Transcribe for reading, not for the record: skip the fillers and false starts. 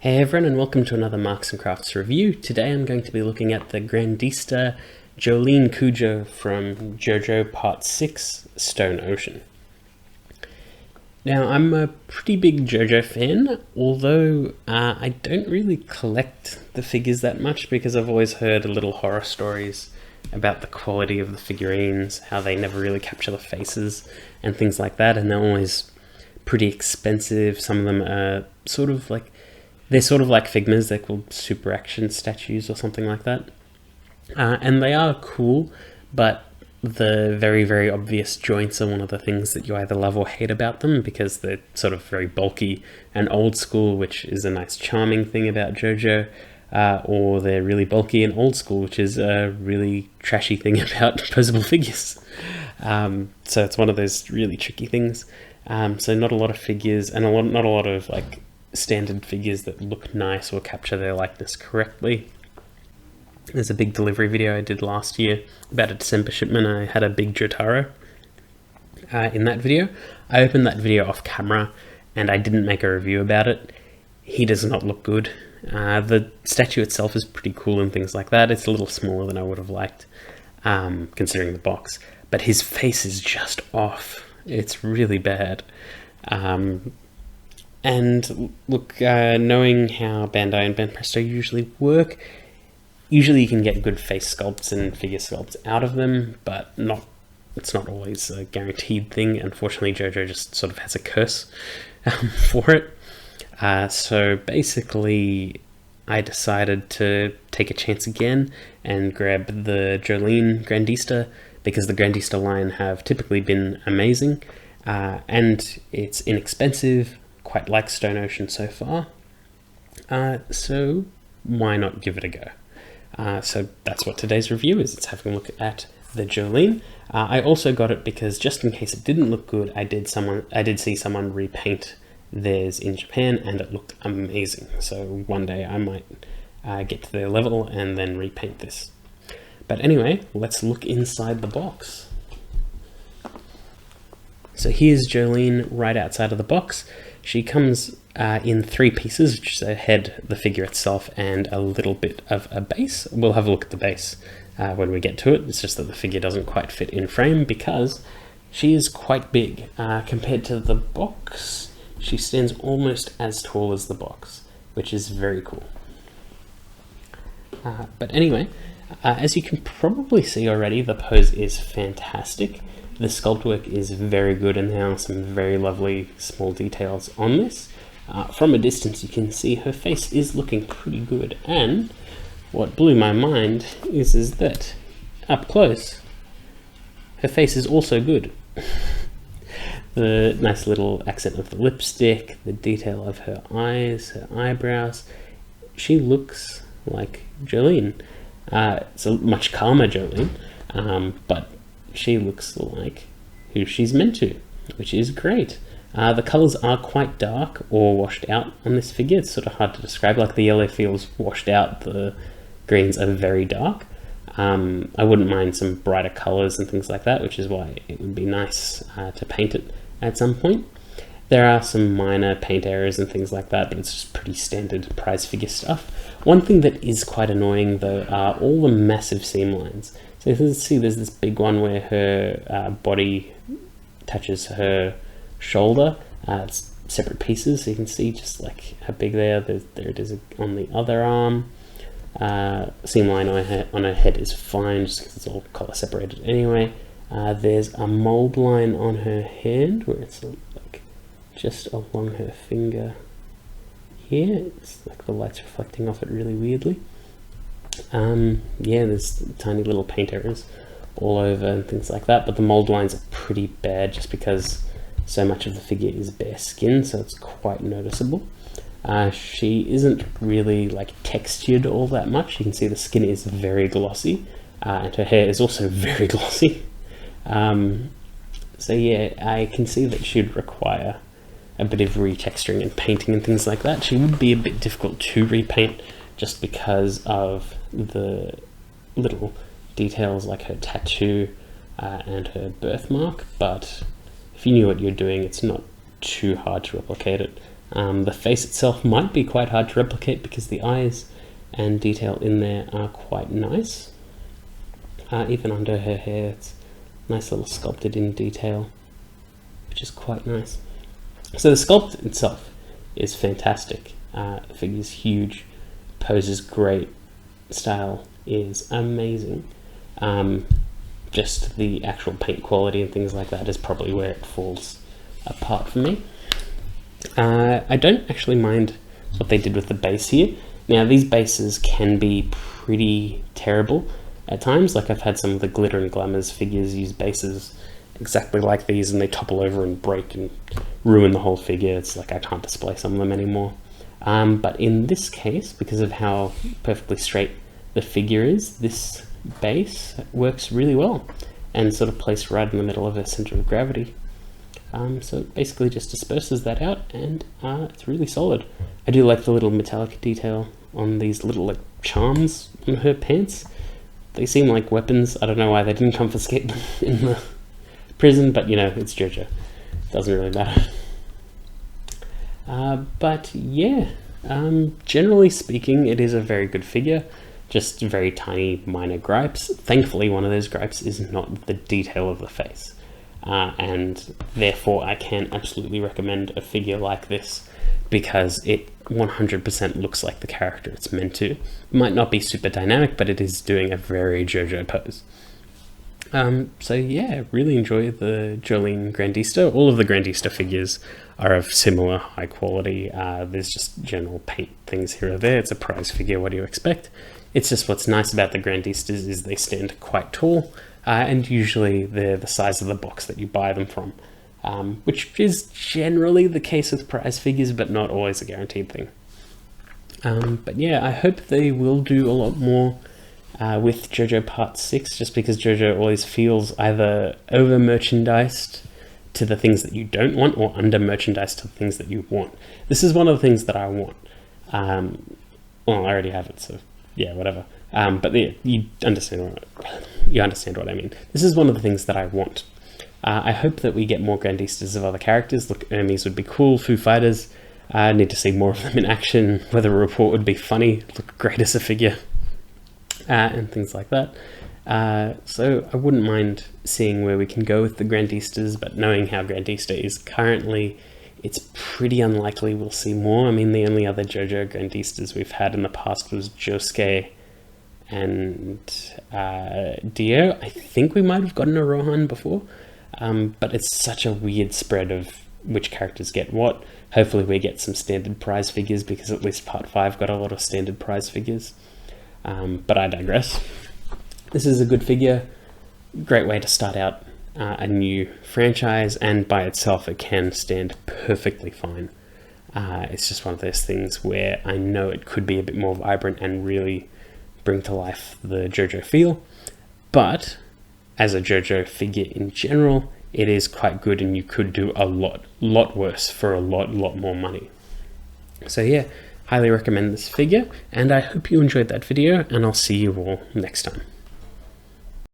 Hey everyone, and welcome to another Marks and Crafts review. Today I'm going to be looking at the Grandista Jolyne Cujoh from JoJo Part 6, Stone Ocean. Now, I'm a pretty big JoJo fan, although I don't really collect the figures that much because I've always heard little horror stories about the quality of the figurines, how they never really capture the faces and things like that, and they're always pretty expensive. Some of them are sort of like Figmas. They're called super action statues or something like that. And they are cool, but the very, very obvious joints are one of the things that you either love or hate about them, because they're sort of very bulky and old school, which is a nice charming thing about JoJo, or they're really bulky and old school, which is a really trashy thing about posable figures. So it's one of those really tricky things. So not a lot of figures, and not a lot of like standard figures that look nice or capture their likeness correctly. There's a big delivery video I did last year about a December shipment. I had a big Jotaro in that video. I opened that video off camera and I didn't make a review about it. He does not look good. The statue itself is pretty cool and things like that. It's a little smaller than I would have liked, considering the box, but his face is just off. It's really bad. And look, knowing how Bandai and Banpresto usually work, usually you can get good face sculpts and figure sculpts out of them, but it's not always a guaranteed thing. Unfortunately, JoJo just sort of has a curse for it. So basically, I decided to take a chance again and grab the Jolyne Grandista, because the Grandista line have typically been amazing, and it's inexpensive, quite like Stone Ocean so far, so why not give it a go? So that's what today's review is. It's having a look at the Jolyne. I also got it because, just in case it didn't look good, I did see someone repaint theirs in Japan and it looked amazing. So one day I might get to their level and then repaint this. But anyway, let's look inside the box. So here's Jolyne right outside of the box. She comes in 3 pieces, which is a head, the figure itself, and a little bit of a base. We'll have a look at the base when we get to it. It's just that the figure doesn't quite fit in frame because she is quite big. Compared to the box, she stands almost as tall as the box, which is very cool. But anyway, as you can probably see already, the pose is fantastic. The sculpt work is very good, and there are some very lovely small details on this. From a distance you can see her face is looking pretty good, and what blew my mind is that up close her face is also good. The nice little accent of the lipstick, the detail of her eyes, her eyebrows. She looks like Jolyne. It's a much calmer Jolyne, but she looks like who she's meant to, which is great. The colours are quite dark or washed out on this figure. It's sort of hard to describe. Like, the yellow feels washed out, the greens are very dark. I wouldn't mind some brighter colours and things like that, which is why it would be nice to paint it at some point. There are some minor paint errors and things like that, but it's just pretty standard prize figure stuff. One thing that is quite annoying though are all the massive seam lines. So you can see there's this big one where her body touches her shoulder. It's separate pieces, so you can see just like how big they are. There it is on the other arm. Seam line on her head is fine, just because it's all color separated anyway. There's a mold line on her hand where it's like just along her finger here. It's like the light's reflecting off it really weirdly. Yeah, there's tiny little paint errors all over and things like that, but the mold lines are pretty bad just because so much of the figure is bare skin, so it's quite noticeable. She isn't really like textured all that much. You can see the skin is very glossy, and her hair is also very glossy. So yeah, I can see that she'd require a bit of retexturing and painting and things like that. She would be a bit difficult to repaint just because of the little details like her tattoo and her birthmark, but if you knew what you're doing, it's not too hard to replicate it. The face itself might be quite hard to replicate because the eyes and detail in there are quite nice. Even under her hair, it's nice little sculpted in detail, which is quite nice. So the sculpt itself is fantastic. The figure's huge, poses great, style is amazing. Just the actual paint quality and things like that is probably where it falls apart for me. I don't actually mind what they did with the base here. Now these bases can be pretty terrible at times. Like I've had some of the Glitter and Glamours figures use bases exactly like these and they topple over and break and ruin the whole figure. It's like I can't display some of them anymore. But in this case, because of how perfectly straight the figure is, this base works really well and sort of placed right in the middle of her center of gravity. So it basically just disperses that out and it's really solid. I do like the little metallic detail on these little like charms on her pants. They seem like weapons. I don't know why they didn't confiscate them in the prison, but you know, it's JoJo. Doesn't really matter. But yeah, generally speaking, it is a very good figure. Just very tiny minor gripes. Thankfully, one of those gripes is not the detail of the face. And therefore I can absolutely recommend a figure like this because it 100% looks like the character it's meant to. It might not be super dynamic, but it is doing a very JoJo pose. So yeah, really enjoy the Jolyne Grandista. All of the Grandista figures are of similar high quality. There's just general paint things here or there. It's a prize figure, what do you expect? It's just what's nice about the Grandistas is they stand quite tall. And usually they're the size of the box that you buy them from, which is generally the case with prize figures, but not always a guaranteed thing. But yeah, I hope they will do a lot more with JoJo Part 6, just because JoJo always feels either over-merchandised to the things that you don't want, or under-merchandised to the things that you want. This is one of the things that I want. Well, I already have it, so yeah, whatever. But yeah, you understand what I mean. This is one of the things that I want. I hope that we get more Grandistas of other characters. Look, Hermes would be cool, Foo Fighters. I need to see more of them in action. Weather Report would be funny, look great as a figure, and things like that. So I wouldn't mind seeing where we can go with the Grandistas, but knowing how Grandista is currently, it's pretty unlikely we'll see more. I mean, the only other JoJo Grandistas we've had in the past was Josuke and Dio. I think we might have gotten a Rohan before, but it's such a weird spread of which characters get what. Hopefully we get some standard prize figures, because at least Part 5 got a lot of standard prize figures. But I digress. This is a good figure, great way to start out a new franchise, and by itself it can stand perfectly fine. It's just one of those things where I know it could be a bit more vibrant and really bring to life the JoJo feel, but as a JoJo figure in general, it is quite good, and you could do a lot worse for a lot more money. So yeah, highly recommend this figure, and I hope you enjoyed that video, and I'll see you all next time.